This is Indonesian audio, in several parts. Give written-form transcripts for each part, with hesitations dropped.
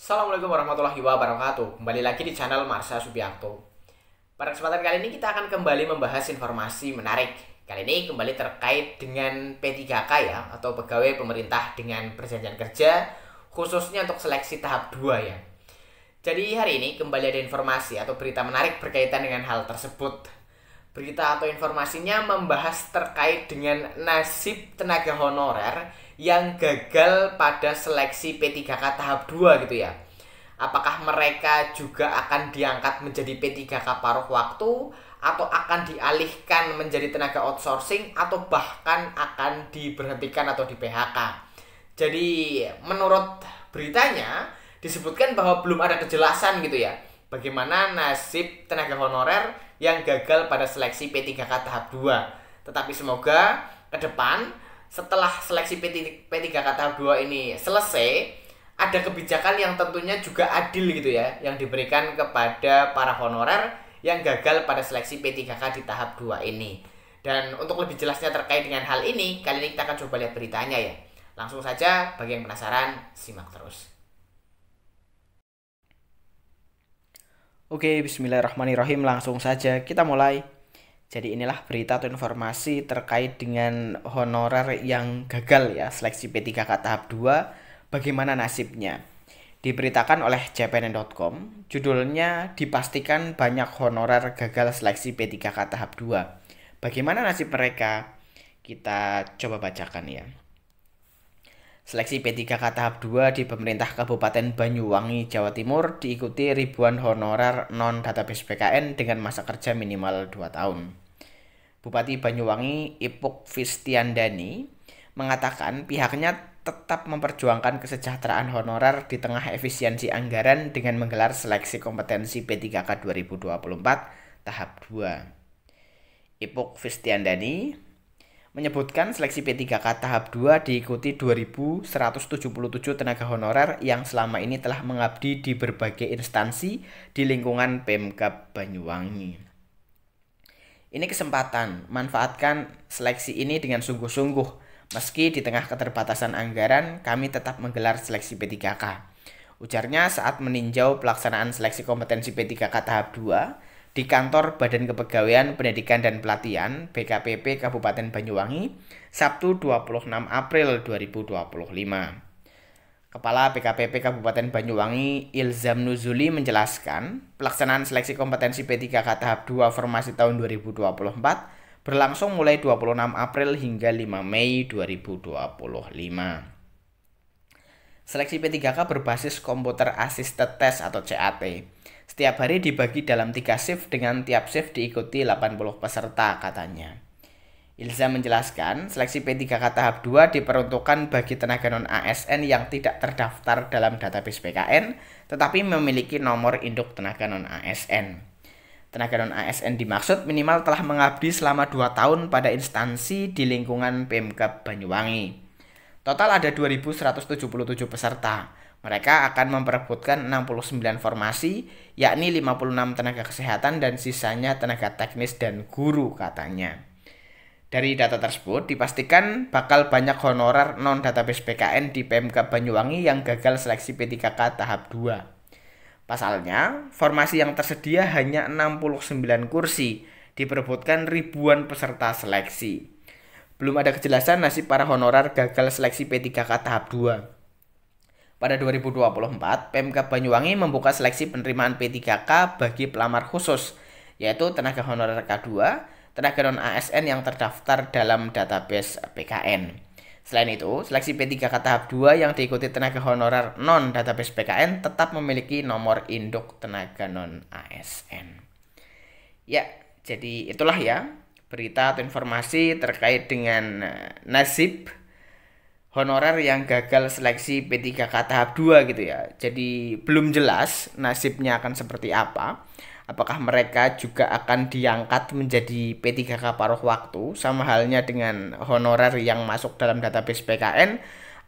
Assalamualaikum warahmatullahi wabarakatuh. Kembali lagi di channel Marsha Subiakto. Pada kesempatan kali ini kita akan kembali membahas informasi menarik. Kali ini kembali terkait dengan P3K ya, atau pegawai pemerintah dengan perjanjian kerja, khususnya untuk seleksi tahap 2 ya. Jadi hari ini kembali ada informasi atau berita menarik berkaitan dengan hal tersebut. Berita atau informasinya membahas terkait dengan nasib tenaga honorer yang gagal pada seleksi P3K tahap 2 gitu ya. Apakah mereka juga akan diangkat menjadi P3K paruh waktu, atau akan dialihkan menjadi tenaga outsourcing, atau bahkan akan diberhentikan atau di PHK. Jadi menurut beritanya disebutkan bahwa belum ada kejelasan gitu ya, bagaimana nasib tenaga honorer yang gagal pada seleksi P3K tahap 2. Tetapi semoga ke depan setelah seleksi P3K tahap 2 ini selesai, ada kebijakan yang tentunya juga adil gitu ya, yang diberikan kepada para honorer yang gagal pada seleksi P3K di tahap 2 ini. Dan untuk lebih jelasnya terkait dengan hal ini, kali ini kita akan coba lihat beritanya ya. Langsung saja, bagi yang penasaran, simak terus. Oke, bismillahirrahmanirrahim, langsung saja kita mulai. Jadi inilah berita atau informasi terkait dengan honorer yang gagal ya seleksi P3K tahap 2, bagaimana nasibnya. Diberitakan oleh cpn.com, judulnya dipastikan banyak honorer gagal seleksi P3K tahap 2. Bagaimana nasib mereka? Kita coba bacakan ya. Seleksi P3K tahap 2 di pemerintah Kabupaten Banyuwangi, Jawa Timur diikuti ribuan honorer non-database PKN dengan masa kerja minimal 2 tahun. Bupati Banyuwangi Ipuk Fistiandani mengatakan pihaknya tetap memperjuangkan kesejahteraan honorer di tengah efisiensi anggaran dengan menggelar seleksi kompetensi P3K 2024 tahap 2. Ipuk Fistiandani menyebutkan seleksi P3K tahap 2 diikuti 2.177 tenaga honorer yang selama ini telah mengabdi di berbagai instansi di lingkungan Pemkab Banyuwangi. Ini kesempatan, manfaatkan seleksi ini dengan sungguh-sungguh. Meski di tengah keterbatasan anggaran, kami tetap menggelar seleksi P3K. Ujarnya saat meninjau pelaksanaan seleksi kompetensi P3K tahap 2 di kantor Badan Kepegawaian Pendidikan dan Pelatihan BKPP Kabupaten Banyuwangi, Sabtu 26 April 2025. Kepala BKPP Kabupaten Banyuwangi Ilzam Nuzuli menjelaskan, pelaksanaan seleksi kompetensi P3K tahap 2 formasi tahun 2024 berlangsung mulai 26 April hingga 5 Mei 2025. Seleksi P3K berbasis Computer Assisted Test atau CAT. Setiap hari dibagi dalam 3 shift dengan tiap shift diikuti 80 peserta katanya. Ilza menjelaskan, seleksi P3K tahap 2 diperuntukkan bagi tenaga non-ASN yang tidak terdaftar dalam database PKN, tetapi memiliki nomor induk tenaga non-ASN. Tenaga non-ASN dimaksud minimal telah mengabdi selama 2 tahun pada instansi di lingkungan Pemkab Banyuwangi. Total ada 2.177 peserta. Mereka akan memperebutkan 69 formasi, yakni 56 tenaga kesehatan dan sisanya tenaga teknis dan guru katanya. Dari data tersebut dipastikan bakal banyak honorer non-database PKN di Pemkab Banyuwangi yang gagal seleksi P3K tahap 2. Pasalnya, formasi yang tersedia hanya 69 kursi, diperebutkan ribuan peserta seleksi. Belum ada kejelasan nasib para honorer gagal seleksi P3K tahap 2. Pada 2024, Pemkab Banyuwangi membuka seleksi penerimaan P3K bagi pelamar khusus, yaitu tenaga honorer K2, tenaga non-ASN yang terdaftar dalam database PKN. Selain itu, seleksi P3K tahap 2 yang diikuti tenaga honorer non-database PKN tetap memiliki nomor induk tenaga non-ASN. Ya, jadi itulah ya berita atau informasi terkait dengan nasib honorer yang gagal seleksi P3K tahap 2 gitu ya. Jadi belum jelas nasibnya akan seperti apa. Apakah mereka juga akan diangkat menjadi P3K paruh waktu sama halnya dengan honorer yang masuk dalam database PKN,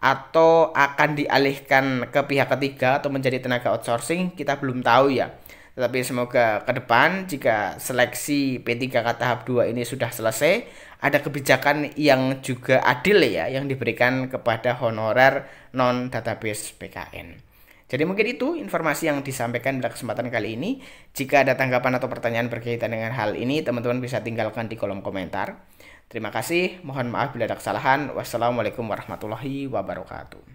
atau akan dialihkan ke pihak ketiga atau menjadi tenaga outsourcing, kita belum tahu ya. Tetapi semoga ke depan jika seleksi P3K tahap 2 ini sudah selesai, ada kebijakan yang juga adil ya yang diberikan kepada honorer non database PKN. Jadi mungkin itu informasi yang disampaikan pada kesempatan kali ini. Jika ada tanggapan atau pertanyaan berkaitan dengan hal ini, teman-teman bisa tinggalkan di kolom komentar. Terima kasih, mohon maaf bila ada kesalahan. Wassalamualaikum warahmatullahi wabarakatuh.